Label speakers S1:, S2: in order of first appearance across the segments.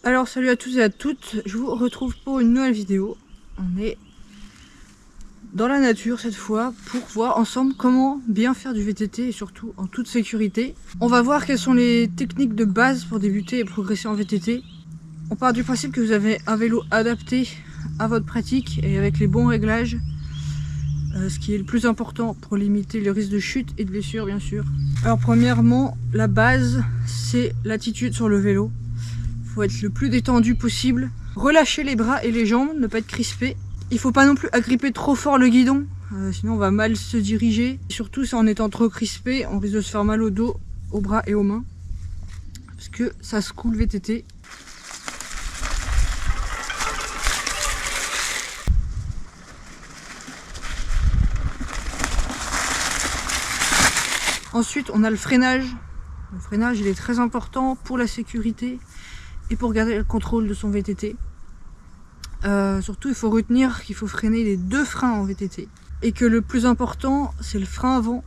S1: Alors salut à tous et à toutes, je vous retrouve pour une nouvelle vidéo. On est dans la nature cette fois pour voir ensemble comment bien faire du VTT et surtout en toute sécurité. On va voir quelles sont les techniques de base pour débuter et progresser en VTT. On part du principe que vous avez un vélo adapté à votre pratique et avec les bons réglages, ce qui est le plus important pour limiter le risque de chute et de blessure bien sûr. Alors premièrement, la base c'est l'attitude sur le vélo. Il faut être le plus détendu possible, relâcher les bras et les jambes, ne pas être crispé. Il faut pas non plus agripper trop fort le guidon, sinon on va mal se diriger. Surtout si en étant trop crispé, on risque de se faire mal au dos, aux bras et aux mains, parce que ça secoue le VTT. Ensuite, on a le freinage. Le freinage, il est très important pour la sécurité et pour garder le contrôle de son VTT. Surtout, il faut retenir qu'il faut freiner les deux freins en VTT. Et que le plus important, c'est le frein avant,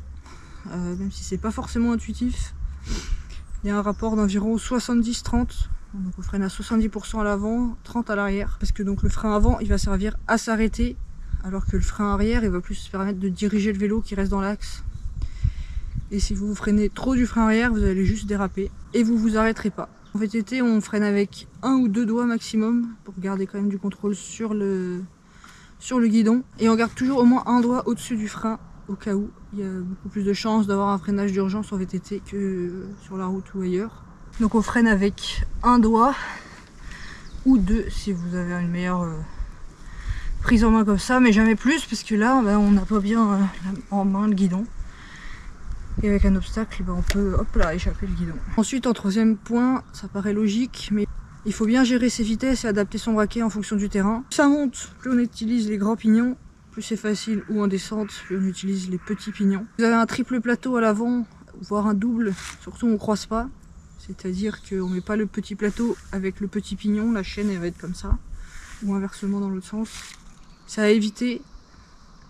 S1: même si c'est pas forcément intuitif. Il y a un rapport d'environ 70-30. Donc on freine à 70% à l'avant, 30% à l'arrière. Parce que donc le frein avant, il va servir à s'arrêter, alors que le frein arrière, il va plus se permettre de diriger le vélo qui reste dans l'axe. Et si vous freinez trop du frein arrière, vous allez juste déraper et vous vous arrêterez pas. En VTT, on freine avec un ou deux doigts maximum pour garder quand même du contrôle sur le guidon. Et on garde toujours au moins un doigt au-dessus du frein au cas où. Il y a beaucoup plus de chances d'avoir un freinage d'urgence en VTT que sur la route ou ailleurs. Donc on freine avec un doigt ou deux si vous avez une meilleure prise en main comme ça, mais jamais plus parce que là on n'a pas bien en main le guidon. Et avec un obstacle, on peut hop là, échapper le guidon. Ensuite, en troisième point, ça paraît logique, mais il faut bien gérer ses vitesses et adapter son braquet en fonction du terrain. Plus ça monte, plus on utilise les grands pignons, plus c'est facile, ou en descente, plus on utilise les petits pignons. Vous avez un triple plateau à l'avant, voire un double, surtout on ne croise pas. C'est-à-dire qu'on ne met pas le petit plateau avec le petit pignon, la chaîne elle va être comme ça, ou inversement dans l'autre sens. Ça à éviter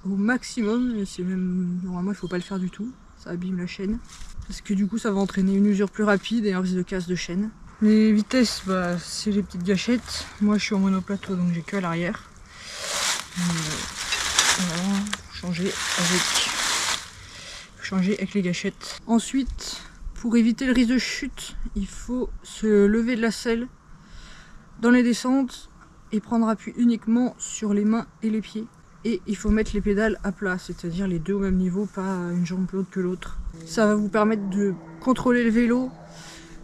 S1: au maximum, c'est même normalement il ne faut pas le faire du tout. Ça abîme la chaîne, parce que du coup ça va entraîner une usure plus rapide et un risque de casse de chaîne. Les vitesses, c'est les petites gâchettes. Moi je suis en monoplateau donc j'ai que à l'arrière. Voilà, changer avec les gâchettes. Ensuite, pour éviter le risque de chute, il faut se lever de la selle dans les descentes et prendre appui uniquement sur les mains et les pieds. Et il faut mettre les pédales à plat, c'est-à-dire les deux au même niveau, pas une jambe plus haute que l'autre. Ça va vous permettre de contrôler le vélo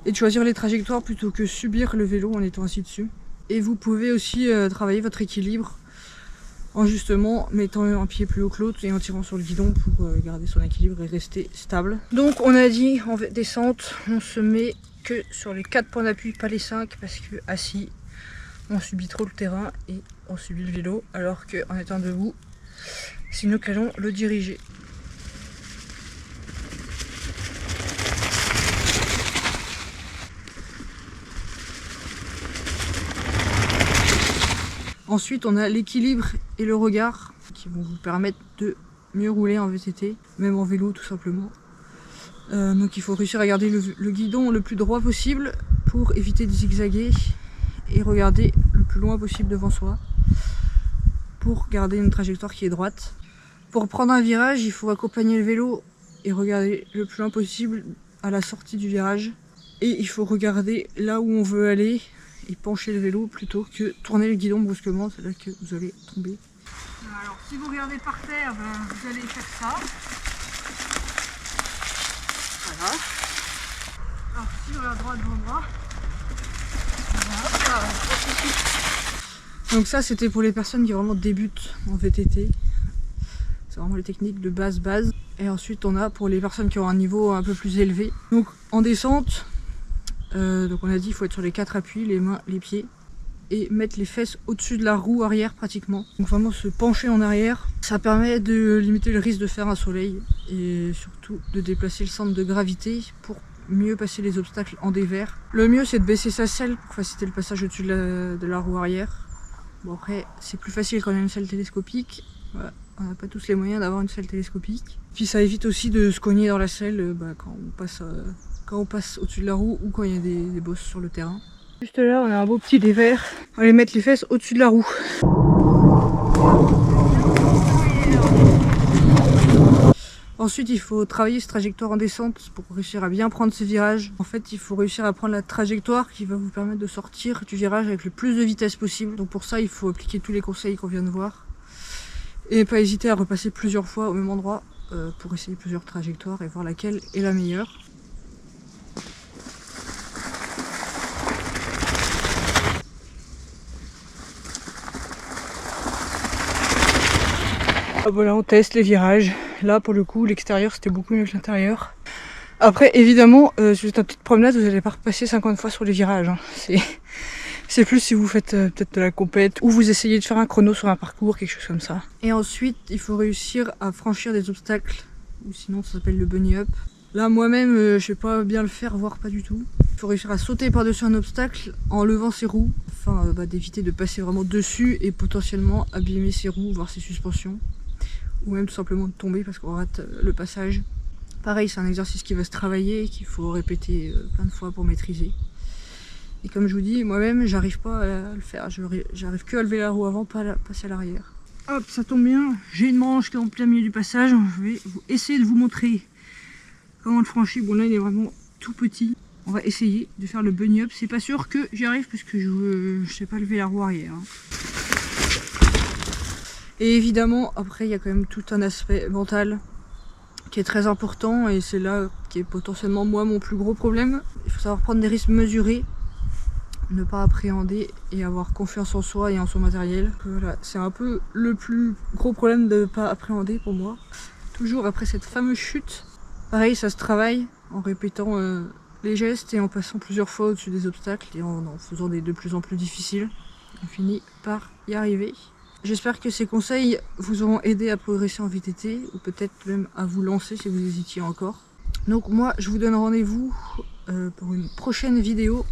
S1: et de choisir les trajectoires plutôt que subir le vélo en étant assis dessus. Et vous pouvez aussi travailler votre équilibre en justement mettant un pied plus haut que l'autre et en tirant sur le guidon pour garder son équilibre et rester stable. Donc on a dit en descente, on se met que sur les 4 points d'appui, pas les 5, parce que assis, on subit trop le terrain et on subit le vélo, alors qu'en étant debout, c'est nous qui allons le diriger. Ensuite, on a l'équilibre et le regard qui vont vous permettre de mieux rouler en VTT, même en vélo tout simplement. Donc il faut réussir à garder le guidon le plus droit possible pour éviter de zigzaguer et regarder le plus loin possible devant soi pour garder une trajectoire qui est droite. Pour prendre un virage, il faut accompagner le vélo et regarder le plus loin possible à la sortie du virage. Et il faut regarder là où on veut aller et pencher le vélo plutôt que tourner le guidon brusquement, c'est là que vous allez tomber. Alors si vous regardez par terre, vous allez faire ça. Voilà. Alors si on regarde droit devant moi, voilà. Donc ça c'était pour les personnes qui vraiment débutent en VTT. C'est vraiment les techniques de base. Et ensuite on a pour les personnes qui ont un niveau un peu plus élevé. Donc en descente, donc on a dit il faut être sur les 4 appuis, les mains, les pieds. Et mettre les fesses au-dessus de la roue arrière pratiquement. Donc vraiment se pencher en arrière. Ça permet de limiter le risque de faire un soleil. Et surtout de déplacer le centre de gravité pour mieux passer les obstacles en dévers. Le mieux c'est de baisser sa selle pour faciliter le passage au-dessus de la roue arrière. Bon après c'est plus facile quand on a une selle télescopique, voilà. On n'a pas tous les moyens d'avoir une selle télescopique. Puis ça évite aussi de se cogner dans la selle quand on passe au-dessus de la roue ou quand il y a des bosses sur le terrain. Juste là, on a un beau petit dévers. On va aller mettre les fesses au-dessus de la roue. Ensuite, il faut travailler cette trajectoire en descente pour réussir à bien prendre ce virage. En fait, il faut réussir à prendre la trajectoire qui va vous permettre de sortir du virage avec le plus de vitesse possible. Donc pour ça, il faut appliquer tous les conseils qu'on vient de voir. Et pas hésiter à repasser plusieurs fois au même endroit pour essayer plusieurs trajectoires et voir laquelle est la meilleure. Voilà, on teste les virages. Là, pour le coup, l'extérieur, c'était beaucoup mieux que l'intérieur. Après, évidemment, si vous êtes en petite promenade, vous n'allez pas repasser 50 fois sur les virages. Hein. C'est plus si vous faites peut-être de la compète ou vous essayez de faire un chrono sur un parcours, quelque chose comme ça. Et ensuite, il faut réussir à franchir des obstacles, ou sinon ça s'appelle le bunny up. Là, moi-même, je sais pas bien le faire, voire pas du tout. Il faut réussir à sauter par-dessus un obstacle en levant ses roues, afin d'éviter de passer vraiment dessus et potentiellement abîmer ses roues, voire ses suspensions. Ou même tout simplement de tomber parce qu'on rate le passage. Pareil, c'est un exercice qui va se travailler et qu'il faut répéter plein de fois pour maîtriser. Et comme je vous dis, moi-même, j'arrive pas à le faire. J'arrive que à lever la roue avant, pas à passer à l'arrière. Hop, ça tombe bien. J'ai une branche qui est en plein milieu du passage. Je vais essayer de vous montrer comment on le franchit. Bon, là, il est vraiment tout petit. On va essayer de faire le bunny up. C'est pas sûr que j'y arrive parce que je sais pas lever la roue arrière. Hein. Et évidemment, après, il y a quand même tout un aspect mental qui est très important et c'est là qui est potentiellement moi mon plus gros problème. Il faut savoir prendre des risques mesurés, ne pas appréhender et avoir confiance en soi et en son matériel. Voilà, c'est un peu le plus gros problème de ne pas appréhender pour moi. Toujours après cette fameuse chute, pareil, ça se travaille en répétant les gestes et en passant plusieurs fois au-dessus des obstacles et en faisant des de plus en plus difficiles. On finit par y arriver. J'espère que ces conseils vous auront aidé à progresser en VTT ou peut-être même à vous lancer si vous hésitiez encore. Donc moi je vous donne rendez-vous pour une prochaine vidéo.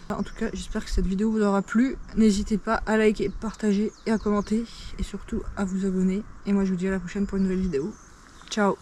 S1: En tout cas j'espère que cette vidéo vous aura plu. N'hésitez pas à liker, partager et à commenter et surtout à vous abonner. Et moi je vous dis à la prochaine pour une nouvelle vidéo. Ciao!